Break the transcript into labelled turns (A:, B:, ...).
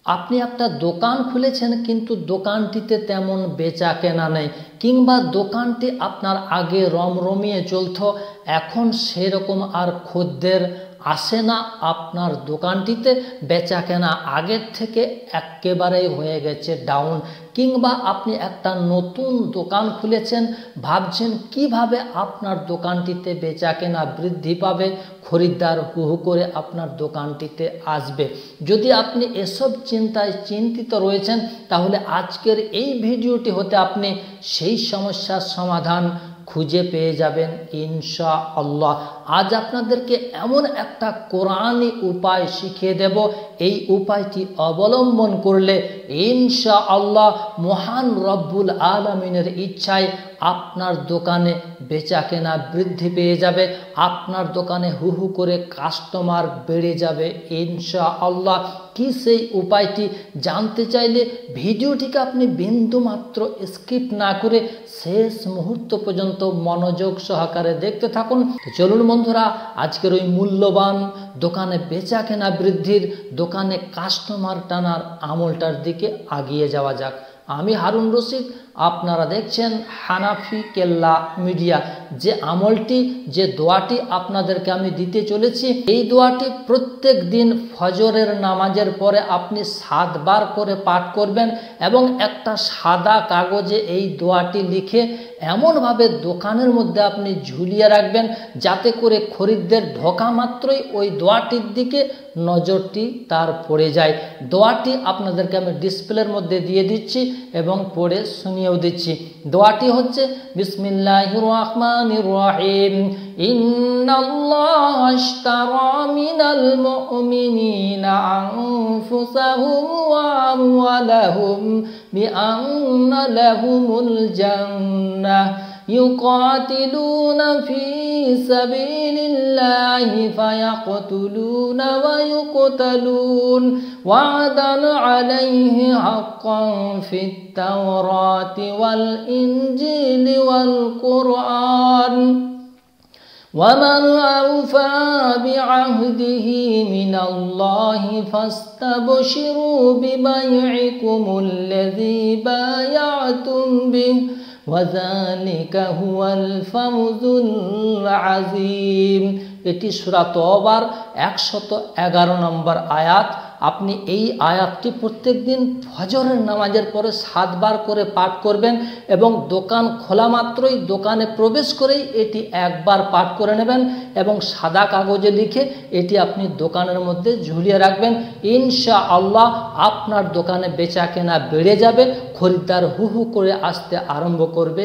A: আপনি একটা দোকান খুলেছেন কিন্তু দোকানটিতে তেমন বেচা কেনা নেই, কিংবা দোকানটি আপনার আগে রমরমিয়ে চলতো, এখন সেরকম আর খদ্দের আসে না আপনার দোকানটিতে, বেচা কেনা আগের থেকে একেবারেই হয়ে গেছে ডাউন। কিংবা আপনি একটা নতুন দোকান খুলেছেন, ভাবছেন কিভাবে আপনার দোকানটিতে বেচা কেনা বৃদ্ধি পাবে, খরিদ্দার হু হু করে আপনার দোকানটিতে আসবে। যদি আপনি এসব চিন্তায় চিন্তিত রয়েছেন, তাহলে আজকের এই ভিডিওটি হতে আপনি সেই সমস্যার সমাধান খুঁজে পেয়ে যাবেন ইনশাআল্লাহ। আজ আপনাদেরকে এমন একটা কোরআনি উপায় শিখিয়ে দেব, এই উপায়টি অবলম্বন করলে ইনশাআল্লাহ মহান রব্বুল আলামিনের ইচ্ছায় আপনার দোকানে বেচা কেনা বৃদ্ধি পেয়ে যাবে, আপনার দোকানে হু হু করে কাস্টমার বেড়ে যাবে ইনশাআল্লাহ। কি সেই উপায়টি জানতে চাইলে ভিডিওটিকে আপনি বিন্দুমাত্র স্কিপ না করে শেষ মুহূর্ত পর্যন্ত মনোযোগ সহকারে দেখতে থাকুন। চলুন বন্ধুরা, আজকের ওই মূল্যবান দোকানে বেচা কেনা বৃদ্ধির, দোকানে কাস্টমার টানার আমলটার দিকে আগিয়ে যাওয়া যাক। আমি হারুন রশিদ, আপনারা দেখছেন হানাফি কেল্লা মিডিয়া। যে আমলটি, যে দোয়াটি আপনাদেরকে আমি দিতে চলেছি, এই দোয়াটি প্রত্যেক দিন ফজরের নামাজের পরে আপনি 7 বার করে পাঠ করবেন এবং একটা সাদা কাগজে এই দোয়াটি লিখে এমনভাবে দোকানের মধ্যে আপনি ঝুলিয়ে রাখবেন যাতে করে খরিদ্দের ঢোকা মাত্রই ওই দোয়াটির দিকে নজরটি তার পড়ে যায়। দোয়াটি আপনাদেরকে আমি ডিসপ্লের মধ্যে দিয়ে দিচ্ছি এবং পড়ে শুনিয়েও দিচ্ছি। দোয়াটি হচ্ছে বিসমিল্লাহির রহমানির রহিম। ইন্নাল্লাহা আশতারা মিনাল মুমিনিনা আনফুসাহুম ওয়া আমওয়ালাহুম বিআন্না লাহুমুল জান্নাহ يقاتلون في سبيل الله فيقتلون ويقتلون وعدا عليه حقا في التوراة والإنجيل والقرآن ومن أوفى بعهده من الله فاستبشروا ببيعكم الذي بايعتم به وذلك هو الفوز العظيم। এটি সূরা তওবার 111 নম্বর আয়াত। আপনি এই আয়াতটি প্রত্যেক দিন ফজরের নামাজের পরে 7 বার করে পাঠ করবেন এবং দোকান খোলা মাত্রই, দোকানে প্রবেশ করেই এটি একবার পাঠ করে নেবেন এবং সাদা কাগজে লিখে এটি আপনি দোকানের মধ্যে ঝুলিয়ে রাখবেন। ইনশাআল্লাহ আপনার দোকানে বেচা কেনা বেড়ে যাবে, খরিদ্দার হু হু করে আসতে আরম্ভ করবে।